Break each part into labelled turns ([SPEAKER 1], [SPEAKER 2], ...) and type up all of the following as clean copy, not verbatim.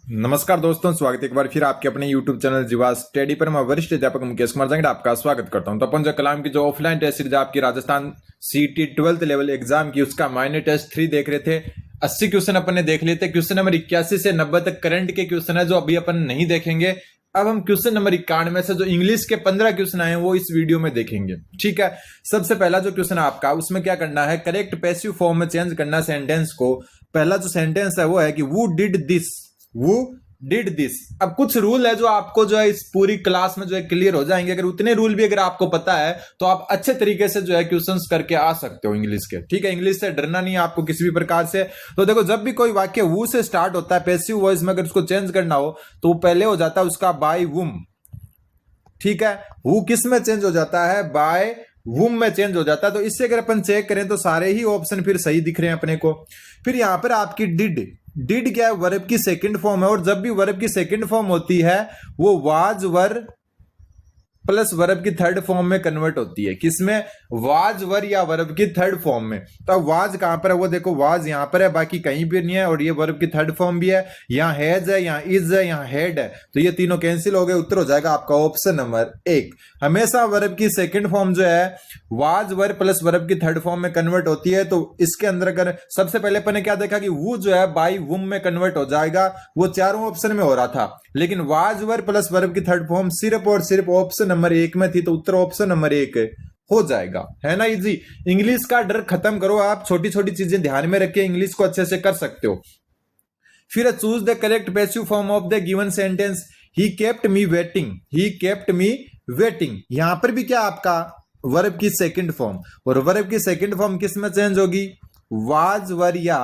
[SPEAKER 1] नमस्कार दोस्तों, स्वागत है एक बार फिर आपके अपने YouTube चैनल जीवा स्टडी पर। मैं वरिष्ठ अध्यापक मुकेश कुमार जंगड़ आपका स्वागत करता हूं। तो अपन जो कलाम की जो ऑफलाइन टेस्ट सीरीज आपकी राजस्थान सीटी 12th लेवल एग्जाम की उसका माइनर टेस्ट 3 देख रहे थे। 80 क्वेश्चन अपन ने देख लिए थे। क्वेश्चन नंबर 81 से 90 तक करंट के क्वेश्चन है जो अभी अपन नहीं देखेंगे। अब हम क्वेश्चन नंबर 91 से जो इंग्लिश के 15 क्वेश्चन आए हैं वो इस वीडियो में देखेंगे। ठीक है, सबसे पहला जो क्वेश्चन है आपका, उसमें क्या करना है, करेक्ट पैसिव फॉर्म में चेंज करना सेंटेंस को। पहला जो सेंटेंस है वो है कि वो डिड दिस, वो डिड दिस। अब कुछ रूल है जो आपको जो है इस पूरी क्लास में जो है क्लियर हो जाएंगे। अगर उतने रूल भी अगर आपको पता है तो आप अच्छे तरीके से जो है क्वेश्चंस करके आ सकते हो इंग्लिश के। ठीक है, इंग्लिश से डरना नहीं है आपको किसी भी प्रकार से। तो देखो, जब भी कोई वाक्य वो से स्टार्ट होता है पैसिव वॉइस में, अगर उसको चेंज करना हो तो वो पहले हो जाता है उसका बाय वुम। ठीक है, वो किस में चेंज हो जाता है, बाय वुम में चेंज हो जाता है। तो इससे अगर अपन चेक करें तो सारे ही ऑप्शन फिर सही दिख रहे हैं अपने को। फिर यहां पर आपकी डिड, डिड क्या है, वर्ब की सेकंड फॉर्म है। और जब भी वर्ब की सेकंड फॉर्म होती है वो वाज वर प्लस वर्ब की थर्ड फॉर्म में कन्वर्ट होती है। किसमें, वाज वर या वर्ब की थर्ड फॉर्म में। तो अब वाज कहां पर है, वो देखो वाज यहां पर है, बाकी कहीं भी नहीं है। और ये वर्ब की थर्ड फॉर्म भी है, यहाँ हैज है, यहाँ इज है, यहाँ हेड है। तो ये तीनों कैंसिल हो गए। उत्तर हो जाएगा आपका ऑप्शन नंबर 1। हमेशा वर्ब की सेकंड फॉर्म जो है वाज वर प्लस वर्ब की थर्ड फॉर्म में कन्वर्ट होती है। तो इसके अंदर अगर सबसे पहले अपन ने क्या देखा कि वो जो है बाई वुम में कन्वर्ट हो जाएगा, वो चारों ऑप्शन में हो रहा था। लेकिन वाज वर प्लस वर्ब की थर्ड फॉर्म सिर्फ और सिर्फ ऑप्शन नंबर 1 में थी। तो उत्तर ऑप्शन नंबर 1 हो जाएगा। है ना इजी। इंग्लिश का डर खत्म करो, आप छोटी छोटी चीजें ध्यान में रख के इंग्लिश को अच्छे से कर सकते हो। फिर choose the correct passive form of the given sentence, he kept me waiting, he kept me waiting. यहां पर भी क्या आपका वर्ब की सेकंड फॉर्म, और वर्ब की सेकंड फॉर्म किस में चेंज होगी, वाज वर या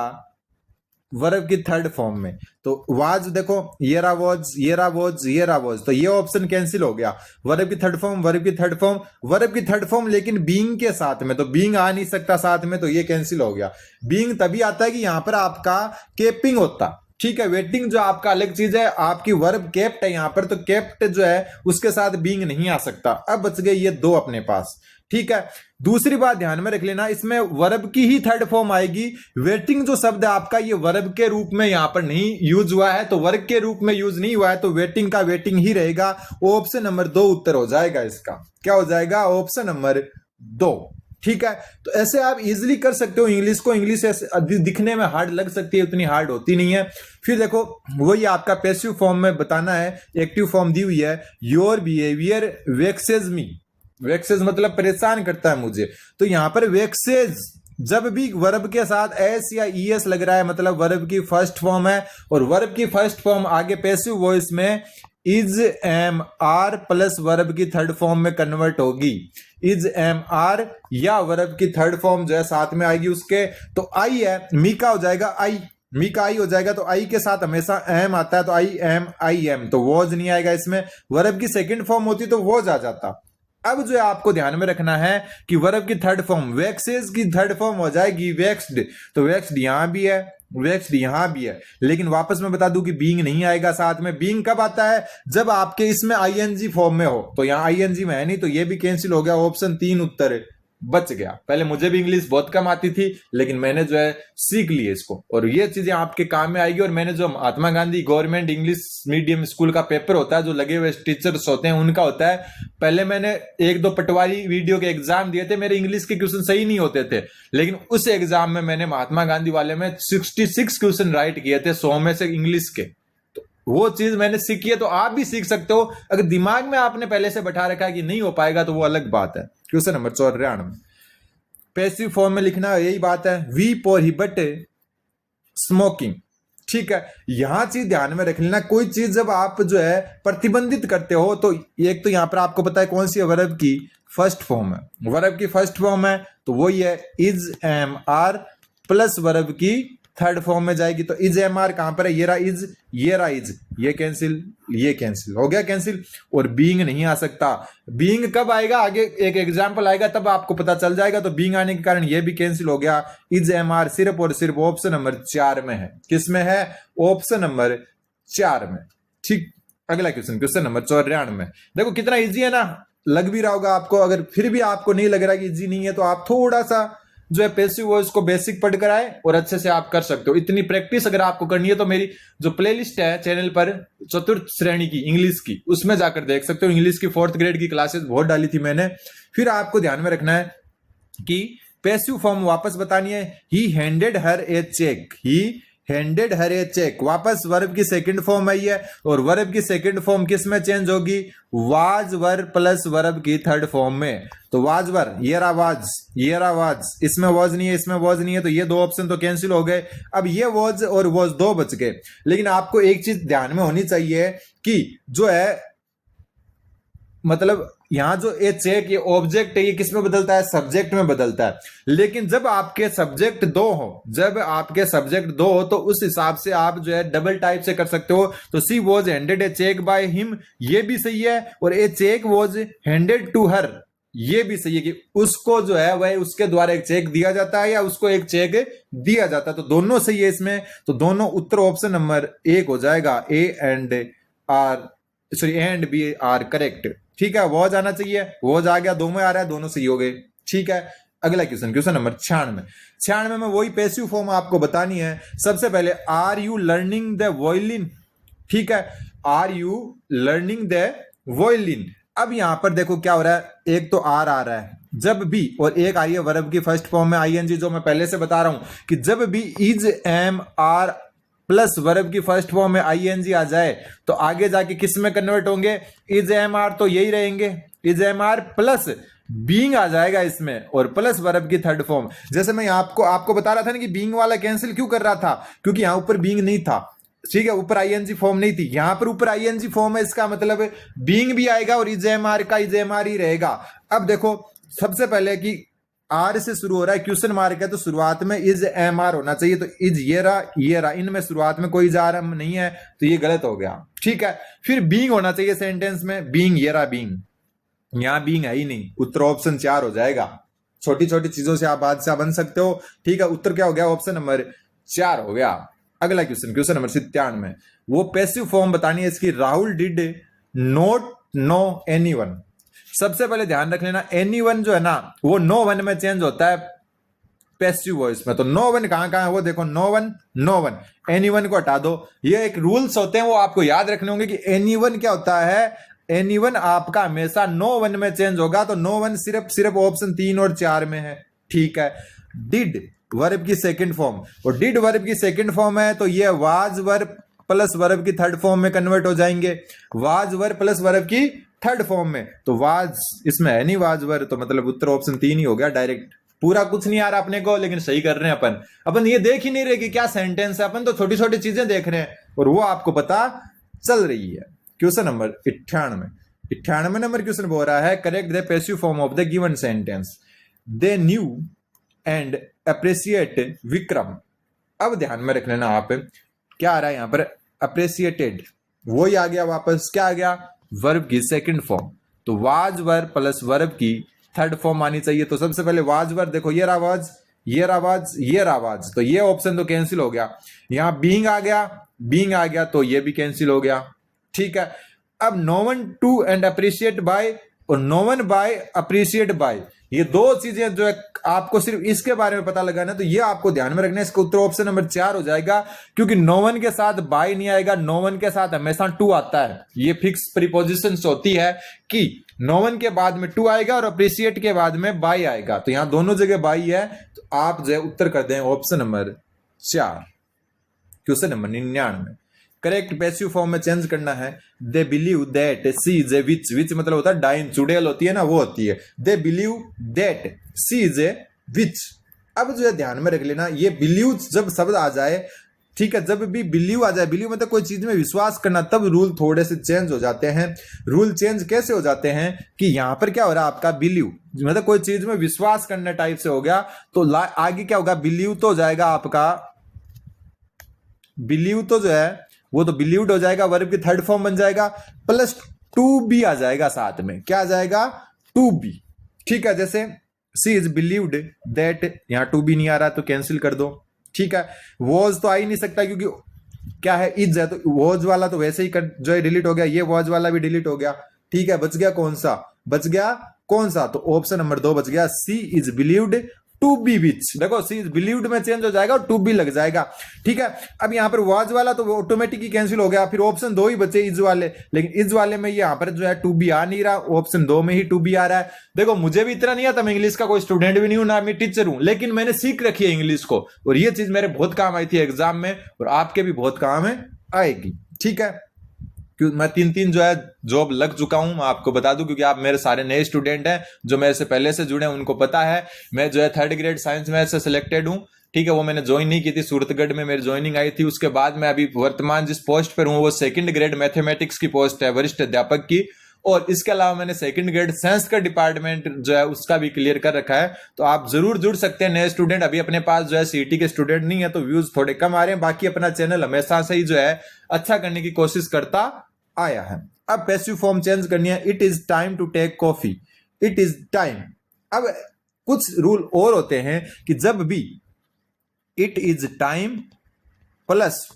[SPEAKER 1] वर्ब की थर्ड फॉर्म में। तो वाज देखो, ये रहा वाज, ये रहा वाज, ये रहा वाज। तो ये ऑप्शन कैंसिल हो गया। वर्ब की थर्ड फॉर्म, वर्ब की थर्ड फॉर्म, वर्ब की थर्ड फॉर्म लेकिन बीइंग के साथ में, तो बीइंग आ नहीं सकता साथ में, तो ये कैंसिल हो गया। बीइंग तभी आता है कि यहां पर आपका केपिंग होता। ठीक है, वेटिंग जो आपका अलग चीज है, आपकी वर्ब केप्ट है यहां पर, तो केप्ट जो है उसके साथ बीइंग नहीं आ सकता। अब बच गए ये दो अपने पास। ठीक है, दूसरी बात ध्यान में रख लेना, इसमें वर्ब की ही थर्ड फॉर्म आएगी। वेटिंग जो शब्द है आपका, ये वर्ब के रूप में यहां पर नहीं यूज हुआ है, तो वर्ब के रूप में यूज नहीं हुआ है, तो वेटिंग का वेटिंग ही रहेगा। ऑप्शन नंबर 2 उत्तर हो जाएगा इसका। क्या हो जाएगा, ऑप्शन नंबर 2। ठीक है, तो ऐसे आप इजीली कर सकते हो इंग्लिश को। इंग्लिश दिखने में हार्ड लग सकती है, उतनी हार्ड होती नहीं है। फिर देखो, वही आपका पैसिव फॉर्म में बताना है, एक्टिव फॉर्म दी हुई है, योर बिहेवियर वेक्सेज मी। वेक्सेज मतलब परेशान करता है मुझे। तो यहां पर वेक्सेज जब भी वर्ब के साथ एस या ईएस लग रहा है, मतलब वर्ब की फर्स्ट फॉर्म है, और वर्ब की फर्स्ट फॉर्म आगे पैसिव वॉइस में is am are plus verb की थर्ड फॉर्म में कन्वर्ट होगी। इज एम आर या वर्ब की थर्ड फॉर्म जो है साथ में आएगी उसके। तो आई है, मी का हो जाएगा आई, मी का आई हो जाएगा। तो आई के साथ हमेशा एम आता है, तो आई एम, तो वॉज नहीं आएगा इसमें। वर्ब की सेकंड फॉर्म होती तो वॉज आ जाता। अब जो है आपको ध्यान में रखना है कि वर्ब की थर्ड फॉर्म वेक्सेस की थर्ड फॉर्म हो जाएगी वेक्स्ड। तो वेक्स्ड यहां भी है, वेक्स्ड यहां भी है, लेकिन वापस मैं बता दूं कि बीइंग नहीं आएगा साथ में। बीइंग कब आता है, जब आपके इसमें आईएनजी फॉर्म में हो। तो यहां आईएनजी में है नहीं, तो ये भी कैंसिल हो गया। ऑप्शन 3 उत्तर बच गया। पहले मुझे भी इंग्लिश बहुत कम आती थी, लेकिन मैंने जो है सीख ली इसको, और ये चीजें आपके काम में आएगी। और मैंने जो Mahatma Gandhi government English medium school का पेपर होता है, जो लगे हुए टीचर्स होते हैं उनका होता है, पहले मैंने 1-2 पटवारी वीडियो के एग्जाम दिए थे। मेरे इंग्लिश के क्वेश्चन सही नहीं होते थे, लेकिन उस एग्जाम में मैंने महात्मा गांधी वाले में 66 क्वेश्चन राइट किए थे 100 में से इंग्लिश के। वो चीज मैंने सीखी है, तो आप भी सीख सकते हो। अगर दिमाग में आपने पहले से बैठा रखा है कि नहीं हो पाएगा, तो वो अलग बात है। क्वेश्चन नंबर 94 पैसिव फॉर्म में लिखना यही बात है, वी प्रोहिबिट स्मोकिंग। ठीक है, यहां चीज ध्यान में रख लेना, कोई चीज जब आप जो है प्रतिबंधित करते हो, तो एक तो यहां पर आपको पता है कौन सी वर्ब की फर्स्ट फॉर्म है। वर्ब की फर्स्ट फॉर्म है तो वही है is am are plus verb की थर्ड फॉर्म में जाएगी। तो इज एम आर कहां पर है, ये रहा इज, ये रहा इज, ये कैंसिल, ये कैंसिल हो गया कैंसिल। और बीइंग नहीं आ सकता। बीइंग कब आएगा, आगे एक एग्जांपल आएगा तब आपको पता चल जाएगा। तो बीइंग आने के कारण ये भी कैंसिल हो गया। इज एम आर सिर्फ और सिर्फ ऑप्शन नंबर 4 में है। किस में है, ऑप्शन नंबर 4 में। ठीक, अगला क्वेश्चन, क्वेश्चन नंबर 94 में। देखो कितना इजी है ना, लग भी रहा होगा आपको। अगर फिर भी आपको नहीं लग रहा कि इजी नहीं है, तो आप थोड़ा सा जो है पैसिव वॉइस को बेसिक पढ़ कर आए और अच्छे से आप कर सकते हो। इतनी प्रैक्टिस अगर आपको करनी है तो मेरी जो प्लेलिस्ट है चैनल पर चतुर्थ श्रेणी की इंग्लिश की, उसमें जाकर देख सकते हो। इंग्लिश की 4th ग्रेड की क्लासेस बहुत डाली थी मैंने। फिर आपको ध्यान में रखना है कि पैसिव फॉर्म वापस बतानी है। He handed her a cheque, he handed her a cheque, वापस वर्ब की सेकंड फॉर्म आई है और वर्ब की सेकंड फॉर्म किस में चेंज होगी? वाज वर प्लस वर्ब की थर्ड फॉर्म में। तो वाज वर, ये रहा वाज, ये रहा वाज, इसमें वाज नहीं है, इसमें वाज नहीं है, तो ये दो ऑप्शन तो कैंसिल हो गए। अब ये वाज और वाज दो बच गए। लेकिन आपको एक चीज ध्यान में होनी चाहिए कि जो है मतलब यहां जो ए चेक, ये ऑब्जेक्ट है, ये किस में बदलता है? सब्जेक्ट में बदलता है। लेकिन जब आपके सब्जेक्ट दो हो, जब आपके सब्जेक्ट दो हो तो उस हिसाब से आप जो है डबल टाइप से कर सकते हो। तो she was handed a check by him, ये भी सही है, और a check was handed to her, ये भी सही है कि उसको जो है वह उसके द्वारा एक चेक दिया जाता है या उसको एक चेक दिया जाता है। तो दोनों सही है इसमें। तो दोनों उत्तर ऑप्शन नंबर 1 हो जाएगा। A and B are correct. ठीक है, वॉज आना चाहिए, वॉज आ गया, दो में आ रहा है, दोनों सही हो गए। ठीक है, अगला क्वेश्चन, क्वेश्चन नंबर 96 में वही पैसिव फॉर्म आपको बतानी है। सबसे पहले are you learning the violin. ठीक है, are you learning the violin. अब यहां पर देखो क्या हो रहा है, एक तो आर आ रहा है जब भी, और एक आई है वर्ब की फर्स्ट फॉर्म में आईएनजी, जो मैं पहले से बता रहा हूं कि जब भी is am are plus verb की फर्स्ट फॉर्म में आईएनजी आ जाए तो आगे जाके किस में कन्वर्ट होंगे? इज एम आर तो यही रहेंगे, is am are plus being आ जाएगा इसमें, और प्लस वर्ब की थर्ड फॉर्म। जैसे मैं आपको बता रहा था ना कि बीइंग वाला कैंसिल क्यों कर रहा था, क्योंकि यहां ऊपर बीइंग नहीं था। ठीक है, ऊपर आईएनजी फॉर्म नहीं थी, यहां पर ऊपर आईएनजी फॉर्म है, इसका मतलब बीइंग भी आएगा और इज एम आर का इज एम आर ही रहेगा। अब देखो सबसे पहले कि आर से शुरू हो रहा है, क्वेश्चन मार्क है, तो शुरुआत में इज एम आर होना चाहिए। तो इज ये रहा, इनमें शुरुआत में कोई जार नहीं है, तो ये गलत हो गया। ठीक है, फिर बीइंग होना चाहिए सेंटेंस में, बीइंग, ये रहा बीइंग, यहां बीइंग है ही नहीं, उत्तर ऑप्शन 4 हो जाएगा। छोटी छोटी चीजों से आप बादशाह बन सकते हो। ठीक है, उत्तर क्या हो गया? ऑप्शन नंबर 4 हो गया। अगला क्वेश्चन, क्वेश्चन नंबर 97 वो पैसिव फॉर्म बतानी है इसकी। Rahul did not know anyone. सबसे पहले ध्यान रख लेना, एनीवन जो है ना वो नो वन में चेंज होता है पैसिव वॉइस में। तो नो वन कहां कहां है वो देखो, no one, no one, anyone को हटा दो। ये एक रूल्स होते हैं, वो आपको याद रखने होंगे कि एनीवन क्या होता है। एनीवन आपका हमेशा नो वन में चेंज होगा। तो नो वन सिर्फ ऑप्शन 3 और 4 में है। ठीक है, डिड वर्ब की सेकंड फॉर्म, और डिड वर्ब की सेकंड फॉर्म है तो ये वाज वर्ब प्लस वर्ब की थर्ड फॉर्म में कन्वर्ट हो जाएंगे। वाज वर्ब प्लस वर्ब की थर्ड फॉर्म में, तो वाज इसमें है नहीं, वाज वर्ब, तो मतलब उत्तर ऑप्शन 3 ही हो गया डायरेक्ट। पूरा कुछ नहीं आ रहा अपने को, लेकिन सही कर रहे हैं अपन ये देख ही नहीं रहे कि क्या सेंटेंस है, अपन तो छोटी छोटी चीजें देख रहे हैं और वो आपको पता चल रही है। क्वेश्चन नंबर 98 नंबर क्वेश्चन बोल रहा है, correct the passive form of the given sentence. They knew and appreciate Vikram. अब ध्यान में रख लेना आप, क्या आ रहा है यहां पर? अप्रिशिएटेड, वो ही आ गया वापस। क्या आ गया? वर्ब की सेकंड फॉर्म। तो वाज वर्ब प्लस वर्ब की थर्ड फॉर्म आनी चाहिए। तो सबसे पहले वाज वर्ब देखो, ये रहा वाज, ये रहा वाज, ये रहा वाज, तो ये ऑप्शन तो कैंसिल हो गया। यहां बीइंग आ गया, बीइंग आ गया, तो ये भी कैंसिल हो गया। ठीक है, अब no one to and appreciate by और no one by appreciate by, ये दो चीजें जो है आपको सिर्फ इसके बारे में पता लगाना है, तो ये आपको ध्यान में रखना है। इसका उत्तर ऑप्शन नंबर 4 हो जाएगा, क्योंकि नो वन के साथ बाय नहीं आएगा, नो वन के साथ हमेशा टू आता है। ये फिक्स प्रीपोजिशन होती है कि नो वन के बाद में टू आएगा और अप्रिशिएट के बाद में बाय आएगा। तो यहां दोनों जगह बाय है, तो आप जो है उत्तर कर दें option number 4। Question number 99 correct passive form में चेंज करना है। They believe that she is a witch, witch मतलब होता है डाइन, चुड़ैल होती है ना, वो होती है। They believe that she is a witch. अब जो है ध्यान में रख लेना, ये बिलीव जब शब्द आ जाए, ठीक है, जब भी बिलीव आ जाए, बिलीव मतलब कोई चीज में विश्वास करना, तब रूल थोड़े से चेंज हो जाते हैं। रूल चेंज कैसे हो जाते हैं कि यहां पर क्या हो रहा है आपका, बिलीव मतलब कोई चीज में विश्वास करने टाइप से हो गया, तो आगे क्या होगा, बिलीव तो हो जाएगा आपका, बिलीव तो जो है वो तो बिलीव्ड हो जाएगा, वर्ब की थर्ड फॉर्म बन जाएगा, प्लस टू बी आ जाएगा साथ में। क्या आ जाएगा? To be. ठीक है, जैसे सी इज बिलीव्ड दैट, यहां टू बी नहीं आ रहा तो कैंसिल कर दो। ठीक है, वॉज तो आ ही नहीं सकता क्योंकि क्या है, इज है, तो वॉज वाला तो वैसे ही जो है डिलीट हो गया, ये वॉज वाला भी डिलीट हो गया। ठीक है, बच गया कौन सा? बच गया कौन सा? तो ऑप्शन नंबर 2 बच गया, सी इज बिलीव्ड टू बी विच, देखो सी इज बिलीव्ड में चेंज हो जाएगा और टू बी लग जाएगा, ठीक है। अब यहां पर वाज वाला तो ऑटोमेटिक ही कैंसिल हो गया, फिर ऑप्शन 2 ही बचे इज वाले, लेकिन इज वाले में यहां पर जो है टू बी आ नहीं रहा, ऑप्शन 2 में ही टू बी आ रहा है। देखो मुझे भी इतना नहीं आता, मैं इंग्लिश का कोई स्टूडेंट भी नहीं हूं ना मैं टीचर हूं, लेकिन मैंने सीख रखी है इंग्लिश को, और ये चीज मेरे बहुत काम आई थी एग्जाम में, और आपके भी बहुत काम है आएगी, ठीक है। क्यों मैं 3 जो है जॉब लग चुका हूं, मैं आपको बता दूं, क्योंकि आप मेरे सारे नए स्टूडेंट हैं जो मेरे से पहले से जुड़े हैं, उनको पता है मैं जो है 3rd ग्रेड साइंस में से सिलेक्टेड हूं, ठीक है। वो मैंने ज्वाइन नहीं की थी, सूरतगढ़ में मेरी ज्वाइनिंग आई थी, उसके बाद मैं अभी वर्तमान जिस पोस्ट पर हूं वो 2nd ग्रेड मैथमेटिक्स की पोस्ट है, वरिष्ठ अध्यापक की, और इसके अलावा मैंने 2nd ग्रेड साइंस का डिपार्टमेंट जो है उसका भी क्लियर कर रखा है। तो आप जरूर जुड़ सकते हैं नए स्टूडेंट, अभी अपने पास जो है सीईटी के स्टूडेंट नहीं है तो व्यूज थोड़े कम आ रहे हैं, बाकी अपना चैनल हमेशा से ही जो है अच्छा करने की कोशिश करता आया है। अब पैसिव फॉर्म चेंज करनी है, it is time to take coffee, it is time. अब कुछ रूल और होते हैं कि जब भी it is time plus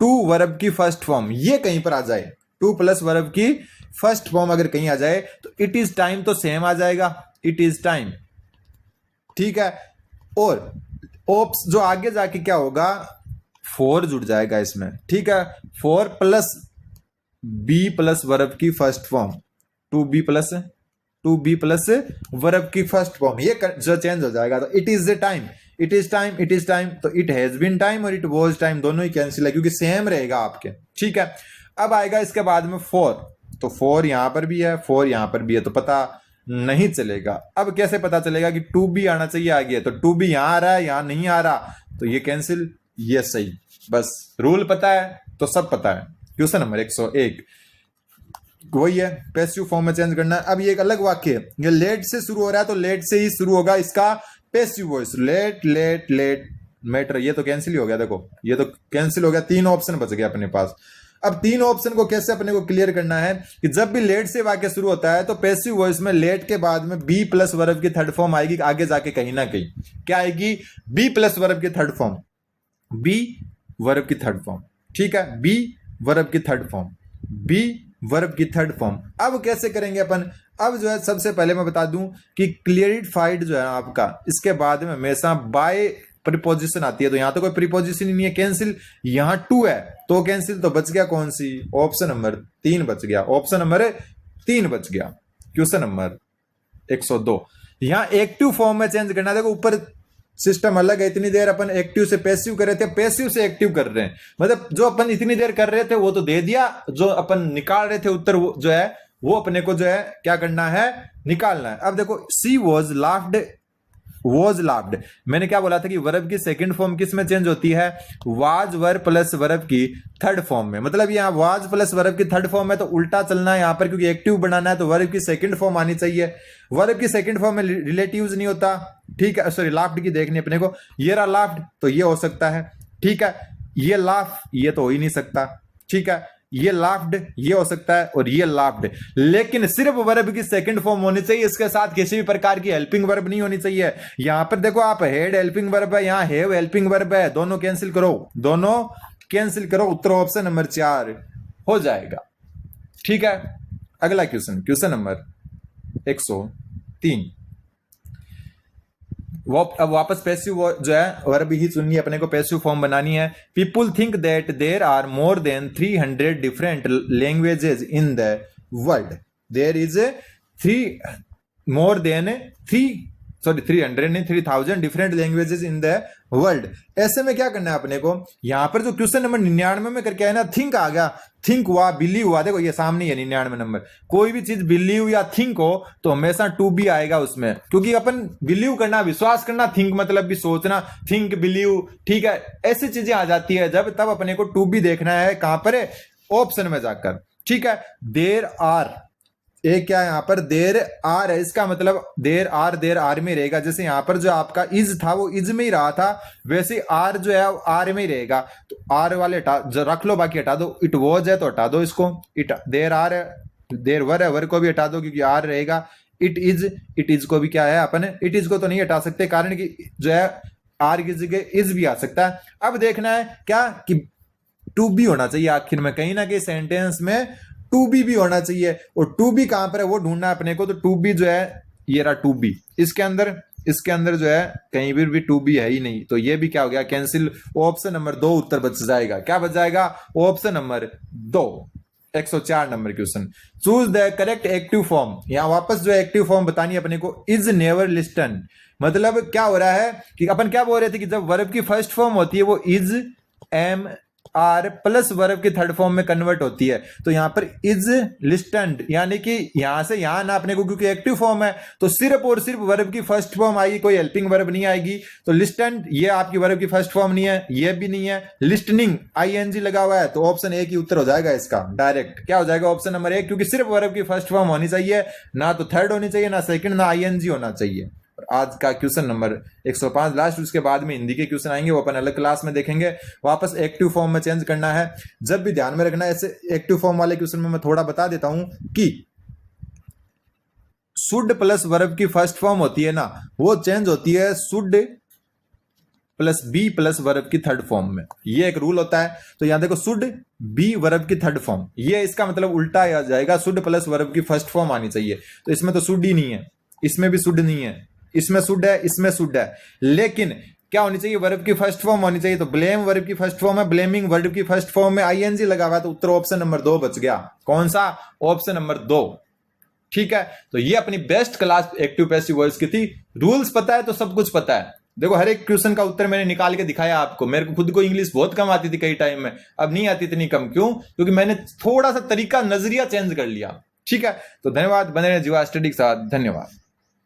[SPEAKER 1] to verb की फर्स्ट फॉर्म ये कहीं पर आ जाए, टू प्लस वर्ब की फर्स्ट फॉर्म अगर कहीं आ जाए तो इट इज टाइम तो सेम आ जाएगा, इट इज टाइम, ठीक है। और ओप्स जो आगे जाके क्या होगा, 4 जुड़ जाएगा इसमें, ठीक है। 4 प्लस बी प्लस वर्ब की first form, to be plus verb की फर्स्ट फॉर्म, ये जो चेंज हो जाएगा तो it is the time, it is time, it is time, तो इट हैज बीन टाइम और इट वाज टाइम दोनों ही कैंसिल है क्योंकि सेम रहेगा आपके, ठीक है। अब आएगा इसके बाद में 4, तो 4 यहां पर भी है, 4 यहां पर भी है, तो पता नहीं चलेगा। अब कैसे पता चलेगा कि टू बी आना चाहिए आगे, तो टू बी यहां आ रहा है, यहां नहीं आ रहा, तो ये कैंसिल, ये सही। बस रूल पता है तो सब पता है। क्वेश्चन नंबर 101 वही है, पैसिव फॉर्म में चेंज करना है। अब ये एक अलग वाक्य है, ये लेट से शुरू हो रहा है तो लेट से ही शुरू होगा इसका passive voice, let let let matter, ये तो कैंसिल ही हो गया, देखो ये तो कैंसिल हो गया, 3 ऑप्शन बच गया अपने पास। अब 3 ऑप्शन को कैसे अपने को क्लियर करना है कि जब भी लेट से वाक्य शुरू होता है तो पैसिव वॉइस में लेट के बाद में बी प्लस वर्ब की थर्ड फॉर्म आएगी आगे जाके कहीं ना कहीं, क्या आएगी, बी प्लस वर्ब की थर्ड फॉर्म, बी वर्ब की थर्ड फॉर्म, ठीक है, बी वर्ब की थर्ड फॉर्म, बी वर्ब की थर्ड फॉर्म। अब कैसे करेंगे अपन, अब जो है सबसे पहले मैं बता दूं कि क्लियरिफाइड जो है आपका इसके बाद में हमेशा बाय प्रीपोजिशन आती है, तो यहां तो कोई प्रीपोजिशन ही नहीं है, कैंसिल, यहां टू है तो कैंसिल, तो बच गया कौन सी, ऑप्शन नंबर 3 बच गया, ऑप्शन नंबर 3 बच गया। क्वेश्चन नंबर 102 यहां एक्टिव फॉर्म में चेंज करना, देखो ऊपर सिस्टम अलग है, इतनी देर अपन एक्टिव से पैसिव कर रहे थे, पैसिव से एक्टिव कर रहे हैं, मतलब जो अपन इतनी देर कर रहे थे वो तो दे दिया, जो अपन निकाल रहे थे उत्तर जो है वो अपने को जो है क्या करना है, निकालना है। अब देखो सी वॉज लाफ्ड, मैंने क्या बोला था कि वर्ब की सेकंड फॉर्म किस में चेंज होती है, वाज वर्ब प्लस वर्ब की थर्ड फॉर्म में, मतलब यहाँ वाज प्लस वर्ब की थर्ड फॉर्म है तो उल्टा चलना है यहाँ पर, क्योंकि एक्टिव बनाना है तो वर्ब की सेकंड फॉर्म आनी चाहिए, वर्ब की सेकंड फॉर्म में रिलेटिव्स नहीं होता, ठीक है। सॉरी लाफ्ड की देखनी अपने को, ये रहा लाफ्ड तो ये हो सकता है, ठीक है, ये लाफ ये तो हो ही नहीं सकता, ठीक है, ये लाफ्ड ये हो सकता है और ये लाफ्ड, लेकिन सिर्फ वर्ब की सेकंड फॉर्म होनी चाहिए, इसके साथ किसी भी प्रकार की हेल्पिंग वर्ब नहीं होनी चाहिए। यहां पर देखो आप हेड हेल्पिंग वर्ब है, यहां हैव हेल्पिंग वर्ब है, दोनों कैंसिल करो, दोनों कैंसिल करो, उत्तर ऑप्शन नंबर 4 हो जाएगा, ठीक है। अगला क्वेश्चन, क्वेश्चन नंबर 103 वो अब वापस पैसिव जो है वर्ब ही चुननी है अपने को, पैसिव फॉर्म बनानी है। People think that there are more than 300 different languages in the world, there is 3,000 different languages in the world. ऐसे में क्या करना है अपने को, यहां पर जो क्वेश्चन नंबर 99 में करके आया ना, थिंक आ गया, थिंक हुआ, बिलीव हुआ, देखो ये सामने है 99 नंबर, कोई भी चीज बिलीव या थिंक हो तो हमेशा टू बी आएगा उसमें, क्योंकि अपन बिलीव करना विश्वास करना, थिंक मतलब भी सोचना, थिंक बिलीव, ठीक है, ऐसी चीजें आ जाती है जब, तब अपने को टू बी देखना है कहां पर है, ऑप्शन में जाकर, ठीक है। देर आर, एक क्या है यहां पर, देर आर है, इसका मतलब देर आर में रहेगा, जैसे यहां पर जो आपका इज था वो इज में ही रहा था, वैसे आर जो है आर में ही रहेगा, तो आर वाले रख लो, बाकी हटा दो, इट वॉज है तो हटा दो इसको, इट देर आर है, देर वर है, वर को भी हटा दो क्योंकि आर रहेगा, इट इज को भी क्या है अपन, इट इज को तो नहीं हटा सकते कारण कि जो है आर की जगह इज भी आ सकता है। अब देखना है क्या कि टू बी होना चाहिए आखिर में, कहीं ना कहीं सेंटेंस में टू बी भी होना चाहिए, और टू बी कहां पर है वो ढूंढना है अपने को, तो टू बी जो है ये रहा टू बी, इसके अंदर इसके अंदर जो है कहीं भी टू बी है ही नहीं, तो ये भी क्या हो गया, कैंसिल। ऑप्शन नंबर 2 उत्तर बच जाएगा। क्या बच जाएगा? Option number 2। 104 number question, choose the correct active form. यहां वापस जो एक्टिव फॉर्म बतानी है अपने को, इज नेवर लिस्टन। मतलब क्या हो रहा है कि अपन क्या बोल रहे थे कि जब वर्ब की फर्स्ट फॉर्म होती है वो is am are plus verb की थर्ड फॉर्म में कन्वर्ट होती है, तो यहां पर इज लिस्टेंड, यानी कि यहां से यहां ना अपने को, क्योंकि एक्टिव फॉर्म है तो सिर्फ और सिर्फ वर्ब की फर्स्ट फॉर्म आएगी, कोई हेल्पिंग वर्ब नहीं आएगी। तो लिस्टेंड ये आपकी वर्ब की फर्स्ट फॉर्म नहीं है, ये भी नहीं है। लिस्टनिंग आईएनजी लगा हुआ है, तो ऑप्शन ए की उत्तर हो जाएगा इसका डायरेक्ट। क्या हो जाएगा? ऑप्शन नंबर 1, क्योंकि सिर्फ वर्ब की फर्स्ट फॉर्म होनी चाहिए, ना तो थर्ड होनी चाहिए, ना सेकंड, ना आईएनजी होना चाहिए। आज का क्वेश्चन नंबर 105 लास्ट, उसके बाद में हिंदी के क्वेश्चन आएंगे, वो अपन अलग क्लास में देखेंगे। वापस एक्टिव फॉर्म में चेंज करना है, जब भी ध्यान में रखना है। ऐसे एक्टिव फॉर्म वाले क्वेश्चन में मैं थोड़ा बता देता हूं कि शुड प्लस वर्ब की फर्स्ट फॉर्म होती है ना, वो चेंज होती है should plus B plus verb की थर्ड फॉर्म में। ये एक रूल होता है। तो यहां देखो, शुड बी वर्ब की थर्ड फॉर्म, ये इसका मतलब उल्टा आ जाएगा, शुड प्लस वर्ब की फर्स्ट फॉर्म आनी चाहिए। तो इसमें तो शुड ही नहीं है, इसमें भी शुड नहीं है, इसमें शुड है, इसमें शुड है, लेकिन क्या होनी चाहिए? वर्ब की फर्स्ट फॉर्म होनी चाहिए। तो ब्लेम वर्ब की फर्स्ट फॉर्म है, ब्लेमिंग वर्ब की फर्स्ट फॉर्म में आईएनजी लगा हुआ है, तो उत्तर ऑप्शन नंबर 2 बच गया। कौन सा? Option number 2। ठीक है, तो ये अपनी best class active passive voice की थी। रूल्स पता है तो सब कुछ पता है। देखो, हर एक क्वेश्चन का उत्तर मैंने निकाल के दिखाया आपको। मेरे को खुद को इंग्लिश बहुत कम आती थी कई टाइम में, अब नहीं आती इतनी कम। क्यों? क्योंकि मैंने थोड़ा सा तरीका, नजरिया चेंज कर लिया। ठीक है, तो धन्यवाद, बने रहे जीवा स्टडी के साथ। धन्यवाद।